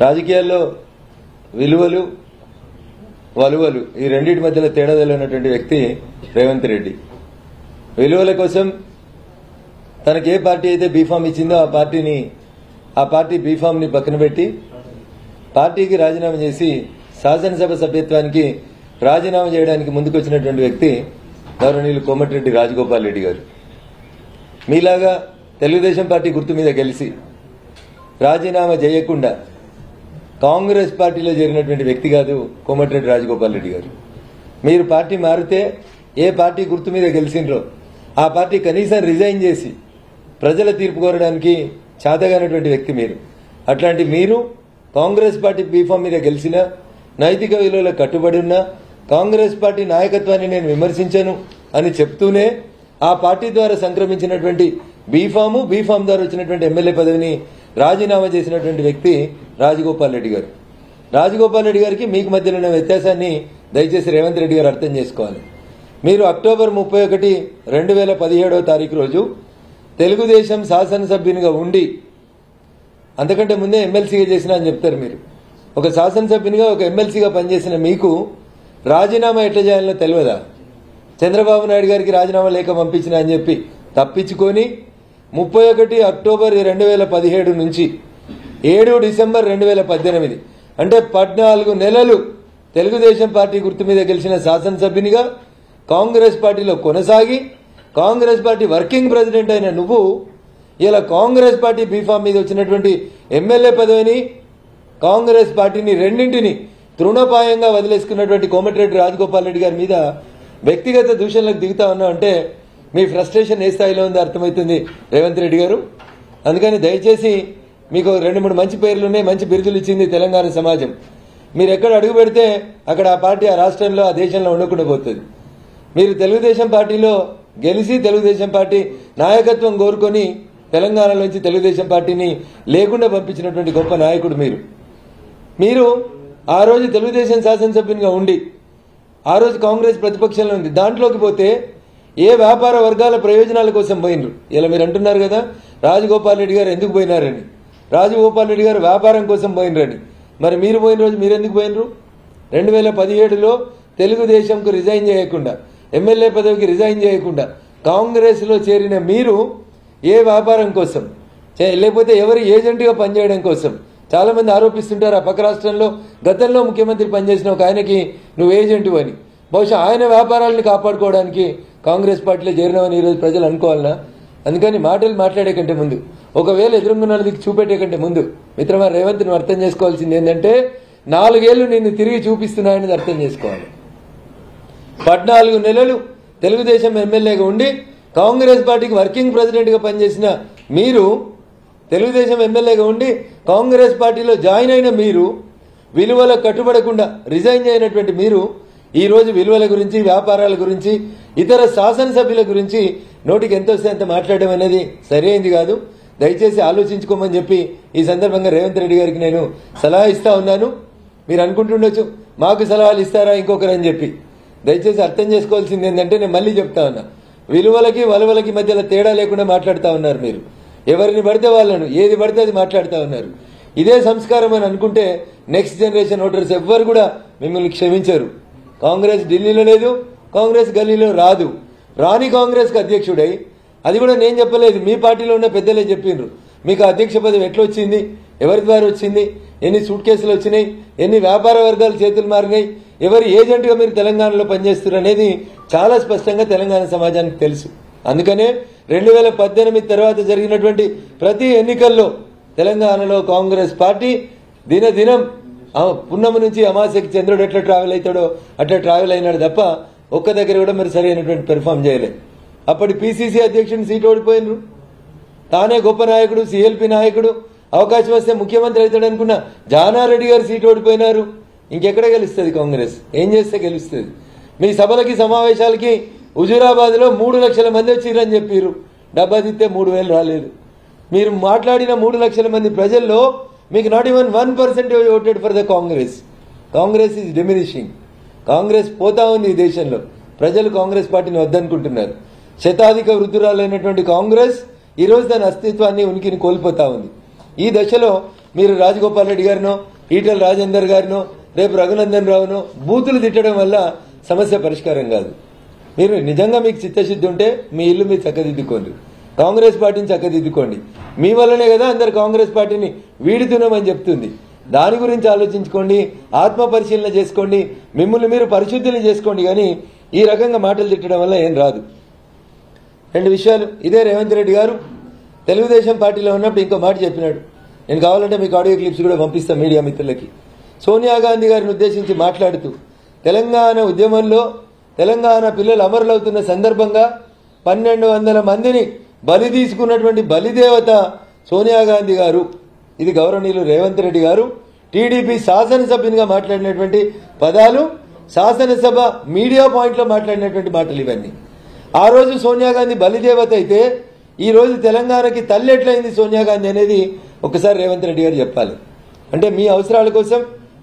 రాజకీయాల్లో విలువలు వలువలు ఈ రెండింటి మధ్యలో తేడా తెలియనటువంటి వ్యక్తి రేవంత్ రెడ్డి. విలువల కోసం తనకి ఏ పార్టీ అయితే బీఫామ్ ఇచ్చిందో ఆ పార్టీ బీఫామ్ ని పక్కన పెట్టి పార్టీకి రాజీనామా చేసి శాసనసభ సభ్యత్వానికి రాజీనామా చేయడానికి ముందుకొచ్చినటువంటి వ్యక్తి గౌరవనీయులు కోమటిరెడ్డి రాజగోపాల్ రెడ్డి గారు. మీలాగా తెలుగుదేశం పార్టీ గుర్తు మీద గెలిచి రాజీనామా చేయకుండా కాంగ్రెస్ పార్టీలో చేరినటువంటి వ్యక్తి కాదు కోమటిరెడ్డి రాజగోపాల్ రెడ్డి గారు. మీరు పార్టీ మారితే ఏ పార్టీ గుర్తు మీద గెలిచిండ్రో ఆ పార్టీ కనీసం రిజైన్ చేసి ప్రజల తీర్పు కోరడానికి చేతగానటువంటి వ్యక్తి మీరు. అట్లాంటి మీరు కాంగ్రెస్ పార్టీ బీఫామ్ మీద గెలిచిన నైతిక విలువల కట్టుబడి ఉన్న కాంగ్రెస్ పార్టీ నాయకత్వాన్ని నేను విమర్శించను అని చెప్తూనే ఆ పార్టీ ద్వారా సంక్రమించినటువంటి బీఫామ్ ద్వారా వచ్చినటువంటి ఎమ్మెల్యే పదవిని రాజీనామా చేసినటువంటి వ్యక్తి రాజగోపాల్ రెడ్డి గారు. రాజగోపాల్ రెడ్డి గారికి మీకు మధ్యలో ఉన్న వ్యత్యాసాన్ని దయచేసి రేవంత్ రెడ్డి గారు అర్థం చేసుకోవాలి. మీరు అక్టోబర్ 31, 2017వ తారీఖు రోజు తెలుగుదేశం శాసనసభ్యునిగా ఉండి అంతకంటే ముందే ఎమ్మెల్సీగా చేసిన అని చెప్తారు. మీరు ఒక శాసనసభ్యునిగా ఒక ఎమ్మెల్సీగా పనిచేసిన మీకు రాజీనామా ఎట్లా చేయాలనో తెలియదా? చంద్రబాబు నాయుడు గారికి రాజీనామా లేఖ పంపించిన అని చెప్పి తప్పించుకొని 31 అక్టోబర్ 2017 నుంచి 7 డిసెంబర్ 2018 అంటే 14 నెలలు తెలుగుదేశం పార్టీ గుర్తు మీద గెలిచిన శాసనసభ్యునిగా కాంగ్రెస్ పార్టీలో కొనసాగి కాంగ్రెస్ పార్టీ వర్కింగ్ ప్రెసిడెంట్ అయిన నువ్వు ఇలా కాంగ్రెస్ పార్టీ బీఫామ్ మీద వచ్చినటువంటి ఎమ్మెల్యే పదవిని కాంగ్రెస్ పార్టీని రెండింటిని తృణపాయంగా వదిలేసుకున్నటువంటి కోమటిరెడ్డి రాజగోపాల్ రెడ్డి గారి మీద వ్యక్తిగత దూషణలకు దిగుతా ఉన్నా అంటే మీ ఫ్రస్ట్రేషన్ ఏ స్థాయిలో ఉందో అర్థమవుతుంది రేవంత్ రెడ్డి గారు. అందుకని దయచేసి మీకు 2-3 మంచి పేర్లున్నాయి, మంచి బిరుదులు ఇచ్చింది తెలంగాణ సమాజం. మీరు ఎక్కడ అడుగు పెడితే అక్కడ ఆ పార్టీ ఆ రాష్ట్రంలో ఆ దేశంలో ఉండకుండా పోతుంది. మీరు తెలుగుదేశం పార్టీలో గెలిచి తెలుగుదేశం పార్టీ నాయకత్వం కోరుకొని తెలంగాణలోంచి తెలుగుదేశం పార్టీని లేకుండా పంపించినటువంటి గొప్ప నాయకుడు మీరు ఆ రోజు తెలుగుదేశం శాసనసభ్యునిగా ఉండి ఆ రోజు కాంగ్రెస్ ప్రతిపక్షంలో ఉంది. దాంట్లోకి పోతే ఏ వ్యాపార వర్గాల ప్రయోజనాల కోసం పోయినరు? ఇలా మీరు అంటున్నారు కదా రాజగోపాల్ రెడ్డి గారు ఎందుకు పోయినారని. రాజగోపాల్ రెడ్డి గారు వ్యాపారం కోసం పోయినరని. మరి మీరు పోయిన రోజు మీరు ఎందుకు పోయినరు? 2017లో తెలుగుదేశంకు రిజైన్ చేయకుండా ఎమ్మెల్యే పదవికి రిజైన్ చేయకుండా కాంగ్రెస్ లో చేరిన మీరు ఏ వ్యాపారం కోసం లేకపోతే ఎవరి ఏజెంట్గా పనిచేయడం కోసం చాలా మంది ఆరోపిస్తుంటారు. ఆ పక్క రాష్ట్రంలో గతంలో ముఖ్యమంత్రి పనిచేసిన ఒక ఆయనకి నువ్వు ఏజెంటు అని. బహుశా ఆయన వ్యాపారాలను కాపాడుకోవడానికి కాంగ్రెస్ పార్టీలో చేరినామని ఈరోజు ప్రజలు అనుకోవాలనా? అందుకని మాటలు మాట్లాడే కంటే ముందు ఒకవేళ ఎదురుంగున్నది చూపెట్టే కంటే ముందు మిత్రమా రేవంత్ నువ్వు అర్థం చేసుకోవాల్సింది ఏంటంటే 4 ఏళ్లు నిన్ను తిరిగి చూపిస్తున్నాయని అర్థం చేసుకోవాలి. 14 నెలలు తెలుగుదేశం ఎమ్మెల్యేగా ఉండి కాంగ్రెస్ పార్టీకి వర్కింగ్ ప్రెసిడెంట్ గా పనిచేసిన మీరు తెలుగుదేశం ఎమ్మెల్యేగా ఉండి కాంగ్రెస్ పార్టీలో జాయిన్ అయిన మీరు విలువల కట్టుబడకుండా రిజైన్ చేయనటువంటి మీరు ఈ రోజు విలువల గురించి వ్యాపారాల గురించి ఇతర శాసనసభ్యుల గురించి నోటికి ఎంత వస్తే అంత మాట్లాడడం అనేది సరైనది కాదు. దయచేసి ఆలోచించుకోమని చెప్పి ఈ సందర్భంగా రేవంత్ రెడ్డి గారికి నేను సలహా ఇస్తా ఉన్నాను. మీరు అనుకుంటుండొచ్చు మాకు సలహాలు ఇస్తారా ఇంకొకరు అని చెప్పి. దయచేసి అర్థం చేసుకోవాల్సింది ఏంటంటే నేను మళ్ళీ చెప్తా ఉన్నా, విలువలకి వలువలకి మధ్యలో తేడా లేకుండా మాట్లాడుతూ ఉన్నారు మీరు. ఎవరిని పడితే వాళ్ళను ఏది పడితే అది మాట్లాడుతూ ఉన్నారు. ఇదే సంస్కారం అని అనుకుంటే నెక్స్ట్ జనరేషన్ ఓటర్స్ ఎవ్వరు కూడా మిమ్మల్ని క్షమించరు. కాంగ్రెస్ ఢిల్లీలో లేదు, కాంగ్రెస్ గల్లీలో రాదు. రాని కాంగ్రెస్ కు అధ్యక్షుడై అది కూడా నేను చెప్పలేదు, మీ పార్టీలో ఉన్న పెద్దలే చెప్పిండ్రు. మీకు అధ్యక్ష పదవి ఎట్లా వచ్చింది, ఎవరి ద్వారా వచ్చింది, ఎన్ని సూట్ కేసులు వచ్చినాయి, ఎన్ని వ్యాపార వర్గాలు చేతులు మారినాయి, ఎవరి ఏజెంట్గా మీరు తెలంగాణలో పనిచేస్తున్నారు అనేది చాలా స్పష్టంగా తెలంగాణ సమాజానికి తెలుసు. అందుకనే 2018 తర్వాత జరిగినటువంటి ప్రతి ఎన్నికల్లో తెలంగాణలో కాంగ్రెస్ పార్టీ దినదినం పున్నమ నుంచి అమావాస్యకి చంద్రుడు ఎట్లా ట్రావెల్ అవుతాడో అట్లా ట్రావెల్ అయినాడు తప్ప ఒక్క దగ్గర కూడా మరి సరైనటువంటి పెర్ఫామ్ చేయలేదు. అప్పటి పిసిసి అధ్యక్షుడిని సీటు ఓడిపోయినరు. తానే గొప్ప నాయకుడు, సిఎల్పి నాయకుడు, అవకాశం వస్తే ముఖ్యమంత్రి అవుతాడు అనుకున్న జానారెడ్డి గారు సీటు ఓడిపోయినారు. ఇంకెక్కడ గెలుస్తుంది కాంగ్రెస్? ఏం చేస్తే గెలుస్తుంది? మీ సభలకి సమావేశాలకి హుజూరాబాద్ లో 3 లక్షల మంది వచ్చిరని చెప్పారు. డబ్బా తిస్తే 3,000 రాలేదు. మీరు మాట్లాడిన 3 లక్షల మంది ప్రజల్లో మీకు not even 1% voted for the Congress. Congress is diminishing. Congress పోతా ఉంది ఈ దేశంలో. ప్రజలు కాంగ్రెస్ పార్టీని వద్దనుకుంటున్నారు. శతాధిక వృద్ధురాలైనటువంటి కాంగ్రెస్ ఈ రోజు దాని అస్తిత్వాన్ని ఉనికిని కోల్పోతా ఉంది. ఈ దశలో మీరు రాజగోపాల్ రెడ్డి గారినో ఈటెల రాజేందర్ గారినో రేపు రఘునందన్ రావునో బూతులు తిట్టడం వల్ల సమస్య పరిష్కారం కాదు. మీరు నిజంగా మీకు చిత్తశుద్ధి ఉంటే మీ ఇల్లు మీరు చక్కదిద్దుకోండి, కాంగ్రెస్ పార్టీని చక్కదిద్దుకోండి. మీ వల్లనే కదా అందరు కాంగ్రెస్ పార్టీని వీడుతున్నామని చెప్తుంది. దాని గురించి ఆలోచించుకోండి, ఆత్మ పరిశీలన చేసుకోండి, మిమ్మల్ని మీరు పరిశుద్ధిని చేసుకోండి. కానీ ఈ రకంగా మాటలు తిట్టడం వల్ల ఏం రాదు. రెండు విషయాలు. ఇదే రేవంత్ రెడ్డి గారు తెలుగుదేశం పార్టీలో ఉన్నప్పుడు ఇంకో మాట చెప్పినాడు. నేను కావాలంటే మీకు ఆడియో క్లిప్స్ కూడా పంపిస్తాను మీడియా మిత్రులకి. సోనియా గాంధీ గారిని ఉద్దేశించి మాట్లాడుతూ తెలంగాణ ఉద్యమంలో తెలంగాణ పిల్లలు అమరులవుతున్న సందర్భంగా 1200 మందిని బలి తీసుకున్నటువంటి బలిదేవత సోనియా గాంధీ గారు. ఇది గౌరవనీయులు రేవంత్ రెడ్డి గారు టీడీపీ శాసనసభ్యునిగా మాట్లాడినటువంటి పదాలు, శాసనసభ మీడియా పాయింట్లో మాట్లాడినటువంటి మాటలు ఇవన్నీ. ఆ రోజు సోనియా గాంధీ బలిదేవత అయితే ఈ రోజు తెలంగాణకి తల్లి ఎట్లయింది సోనియా గాంధీ అనేది ఒకసారి రేవంత్ రెడ్డి గారు చెప్పాలి. అంటే మీ అవసరాల కోసం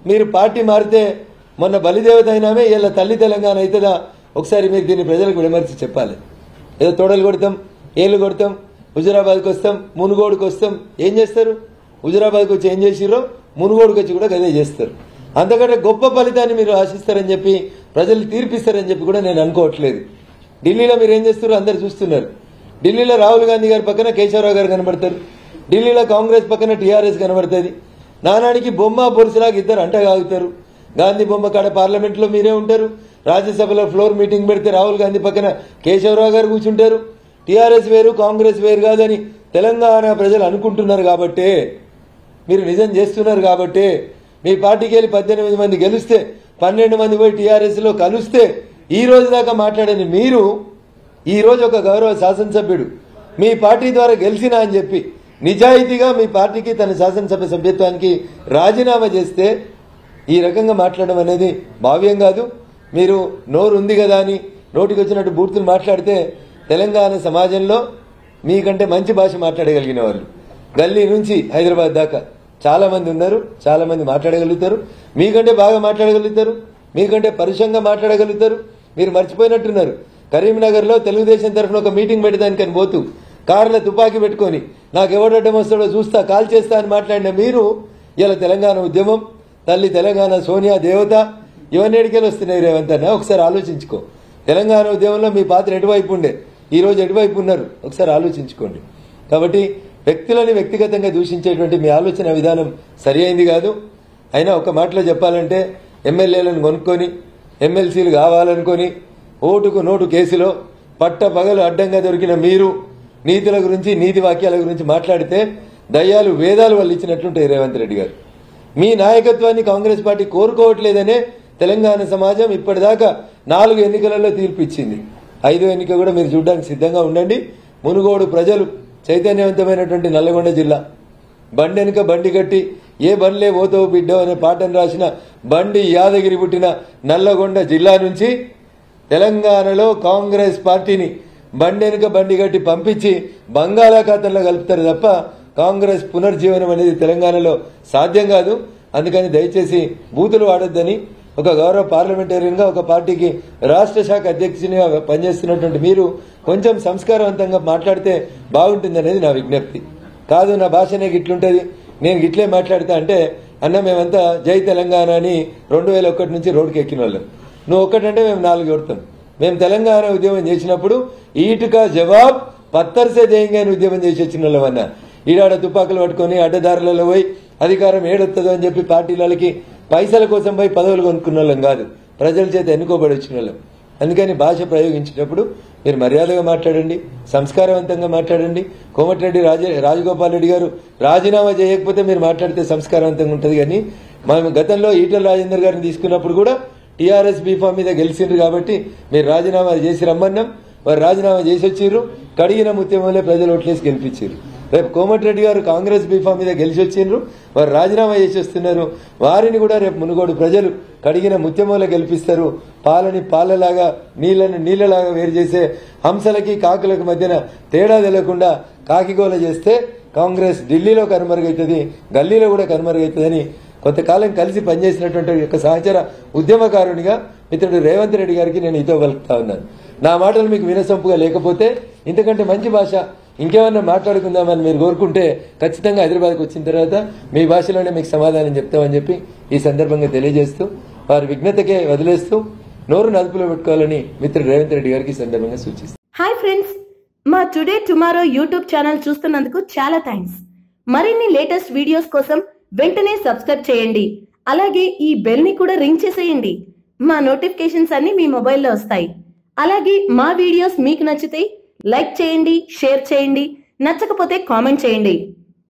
మీరు పార్టీ మారితే మొన్న బలిదేవత అయినామే ఇలా తల్లి తెలంగాణ అవుతుందా? ఒకసారి మీరు దీన్ని ప్రజలకు విమర్శి చెప్పాలి. ఏదో తోడలు కొడతాం, ఏళ్ళు కొడతాం, హుజురాబాద్కి వస్తాం, మునుగోడుకు వస్తాం. ఏం చేస్తారు? హుజురాబాద్కి వచ్చి ఏం చేసిరో మునుగోడుకు వచ్చి కూడా గదే చేస్తారు. అంతకంటే గొప్ప ఫలితాన్ని మీరు ఆశిస్తారని చెప్పి ప్రజలు తీర్పిస్తారని చెప్పి కూడా నేను అనుకోవట్లేదు. ఢిల్లీలో మీరు ఏం చేస్తారో అందరు చూస్తున్నారు. ఢిల్లీలో రాహుల్ గాంధీ గారి పక్కన కేశవరావు గారు కనబడతారు, ఢిల్లీలో కాంగ్రెస్ పక్కన టీఆర్ఎస్ కనబడుతుంది. నానానికి బొమ్మ బొరుసులాగా ఇద్దరు అంటగాగుతారు. గాంధీ బొమ్మ కాడ పార్లమెంట్లో మీరే ఉంటారు, రాజ్యసభలో ఫ్లోర్ మీటింగ్ పెడితే రాహుల్ గాంధీ పక్కన కేశవరావు గారు కూర్చుంటారు. టీఆర్ఎస్ వేరు కాంగ్రెస్ వేరు కాదని తెలంగాణ ప్రజలు అనుకుంటున్నారు కాబట్టే, మీరు నిజం చేస్తున్నారు కాబట్టే, మీ పార్టీకి వెళ్ళి 18 మంది గెలిస్తే 12 మంది పోయి టీఆర్ఎస్లో కలిస్తే ఈ రోజు దాకా మాట్లాడని మీరు ఈ రోజు ఒక గౌరవ శాసనసభ్యుడు మీ పార్టీ ద్వారా గెలిచినా అని చెప్పి నిజాయితీగా మీ పార్టీకి తన శాసనసభ సభ్యత్వానికి రాజీనామా చేస్తే ఈ రకంగా మాట్లాడడం అనేది భావ్యం కాదు. మీరు నోరు ఉంది కదా అని నోటికి వచ్చినట్టు బూర్తులు మాట్లాడితే తెలంగాణ సమాజంలో మీకంటే మంచి భాష మాట్లాడగలిగిన వాళ్ళు గల్లీ నుంచి హైదరాబాద్ దాకా చాలా మంది ఉన్నారు. చాలా మంది మాట్లాడగలుగుతారు, మీకంటే బాగా మాట్లాడగలుగుతారు, మీకంటే పరుషంగా మాట్లాడగలుగుతారు. మీరు మర్చిపోయినట్టున్నారు, కరీంనగర్లో తెలుగుదేశం తరఫున ఒక మీటింగ్ పెట్టడానికని పోతూ కారులో తుపాకీ పెట్టుకొని నాకు ఎవడడ్డం వస్తాడో చూస్తా కాల్ చేస్తా అని మాట్లాడిన మీరు ఇలా తెలంగాణ ఉద్యమం, తల్లి తెలంగాణ సోనియా దేవత ఇవన్నీ ఎడికెళ్ళి వస్తున్నాయి రేవంత్ అన్న. ఒకసారి ఆలోచించుకో. తెలంగాణ ఉద్యమంలో మీ పాత్ర ఎటువైపు ఉండే, ఈ రోజు ఎటువైపు ఉన్నారు ఒకసారి ఆలోచించుకోండి. కాబట్టి వ్యక్తులని వ్యక్తిగతంగా దూషించేటువంటి మీ ఆలోచన విధానం సరి అయింది కాదు. అయినా ఒక మాటలో చెప్పాలంటే ఎమ్మెల్యేలను కొనుక్కొని ఎమ్మెల్సీలు కావాలనుకొని ఓటుకు నోటు కేసులో పట్టపగలు అడ్డంగా దొరికిన మీరు నీతుల గురించి నీతి వాక్యాల గురించి మాట్లాడితే దయ్యాలు వేదాలు వాళ్ళు ఇచ్చినట్లుంటాయి రేవంత్ రెడ్డి గారు. మీ నాయకత్వాన్ని కాంగ్రెస్ పార్టీ కోరుకోవట్లేదనే తెలంగాణ సమాజం ఇప్పటిదాకా 4 ఎన్నికలలో తీర్పు ఇచ్చింది. 5వ ఎన్నిక కూడా మీరు చూడడానికి సిద్ధంగా ఉండండి. మునుగోడు ప్రజలు చైతన్యవంతమైనటువంటి నల్లగొండ జిల్లా, బండి వెనుక బండి కట్టి ఏ బండ్లే పోతావు బిడ్డో అనే పాటను రాసిన బండి యాదగిరి పుట్టిన నల్లగొండ జిల్లా నుంచి తెలంగాణలో కాంగ్రెస్ పార్టీని బండి వెనుక బండి కట్టి పంపించి బంగాళాఖాతంలో కలుపుతారు తప్ప కాంగ్రెస్ పునర్జీవనం అనేది తెలంగాణలో సాధ్యం కాదు. అందుకని దయచేసి బూతులు వాడొద్దని ఒక గౌరవ పార్లమెంటేరియన్గా ఒక పార్టీకి రాష్ట్ర శాఖ అధ్యక్షునిగా పనిచేస్తున్నటువంటి మీరు కొంచెం సంస్కారవంతంగా మాట్లాడితే బాగుంటుందనేది నా విజ్ఞప్తి. కాదు నా భాషనే గిట్లుంటుంది నేను గిట్లే మాట్లాడతా అంటే అన్న మేమంతా జై తెలంగాణ అని 2001 నుంచి రోడ్డుకి ఎక్కిన వాళ్ళం. నువ్వు ఒక్కటంటే మేము 4 కొడతాం. మేము తెలంగాణ ఉద్యమం చేసినప్పుడు ఈటుక జవాబ్ పత్తర్సే దేంగా అని ఉద్యమం చేసి వచ్చిన వాళ్ళమన్నా. ఈడాడ తుపాకులు పట్టుకొని అడ్డదారులలో పోయి అధికారం ఏడొస్తుందో అని చెప్పి పార్టీలకి పైసల కోసం పోయి పదవులు కొనుక్కున్న వాళ్ళం కాదు, ప్రజల చేత ఎన్నుకోబడి వచ్చిన వాళ్ళం. అందుకని భాష ప్రయోగించేటప్పుడు మీరు మర్యాదగా మాట్లాడండి, సంస్కారవంతంగా మాట్లాడండి. కోమటిరెడ్డి రాజగోపాల్ రెడ్డి గారు రాజీనామా చేయకపోతే మీరు మాట్లాడితే సంస్కారవంతంగా ఉంటుంది. కానీ మేము గతంలో ఈటెల రాజేందర్ గారిని తీసుకున్నప్పుడు కూడా టీఆర్ఎస్ బీఫామ్ మీద గెలిచిండ్రు కాబట్టి మీరు రాజీనామా చేసి రమ్మన్నాం. వారు రాజీనామా చేసి వచ్చిర్రు, కడిగిన ముత్యమంలో ప్రజలు ఓట్లేసి గెలిపించారు. రేపు కోమటిరెడ్డి గారు కాంగ్రెస్ బీఫామ్ మీద గెలిచి వచ్చిండ్రు, వారు రాజీనామా చేసి వస్తున్నారు. వారిని కూడా రేపు మునుగోడు ప్రజలు కడిగిన ముత్యమంలో గెలిపిస్తారు. పాలని పాలలాగా నీళ్లను నీళ్లలాగా వేరు చేసే హంసలకి కాకులకు మధ్యన తేడా తెలియకుండా కాకిగోల చేస్తే కాంగ్రెస్ ఢిల్లీలో కనుమరుగవుతుంది, గల్లీలో కూడా కనుమరుగవుతుందని కొంతకాలం కలిసి పనిచేసినటువంటి ఒక సహచర ఉద్యమకారునిగా మిత్రుడు రేవంత్ రెడ్డి గారికి నేను ఇతో పలుకుతా ఉన్నాను. నా మాటలు మీకు వినసొంపుగా లేకపోతే ఇంతకంటే మంచి భాష ఇంకేమన్నా మాట్లాడుకుందామని మీరు కోరుకుంటే ఖచ్చితంగా హైదరాబాద్కి వచ్చిన తర్వాత మీ భాషలోనే మీకు సమాధానం చెప్తామని చెప్పి ఈ సందర్భంగా తెలియజేస్తూ వారి విఘ్నతకే వదిలేస్తూ నోరు నలుపులో పెట్టుకోవాలని మిత్రుడు రేవంత్ రెడ్డి గారికి ఈ సందర్భంగా సూచిస్తారు. హాయ్ ఫ్రెండ్స్, మా టుడే టుమారో యూట్యూబ్ ఛానల్ చూస్తున్నందుకు చాలా థ్యాంక్స్. మరిన్ని లేటెస్ట్ వీడియోస్ కోసం వెంటనే సబ్స్క్రైబ్ చేయండి. అలాగే ఈ బెల్ ని కూడా రింగ్ చేసేయండి. మా నోటిఫికేషన్స్ అన్ని మీ మొబైల్లో వస్తాయి. అలాగే మా వీడియోస్ మీకు నచ్చితే లైక్ చేయండి, షేర్ చేయండి, నచ్చకపోతే కామెంట్ చేయండి.